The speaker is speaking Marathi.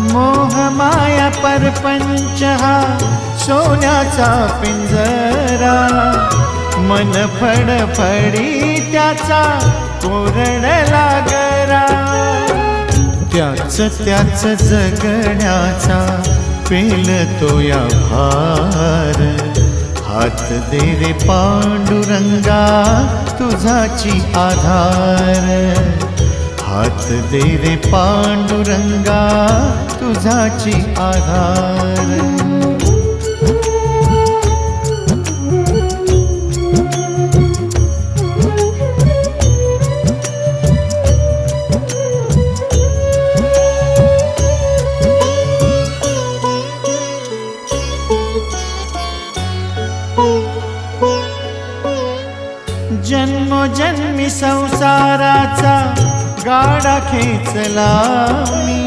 मोहमाया परपंच हा सोन्याचा पिंजरा, मन फडफडी त्याचा कोरडला गरा. त्याच त्याच जगण्याचा पेलतो या भार, हात दे रे पांडुरंगा तुझाची आधार. हात दे रे पांडुरंगा तुझाची आधार. जन्मोजन्मी संसाराचा गाडा खेचला मी,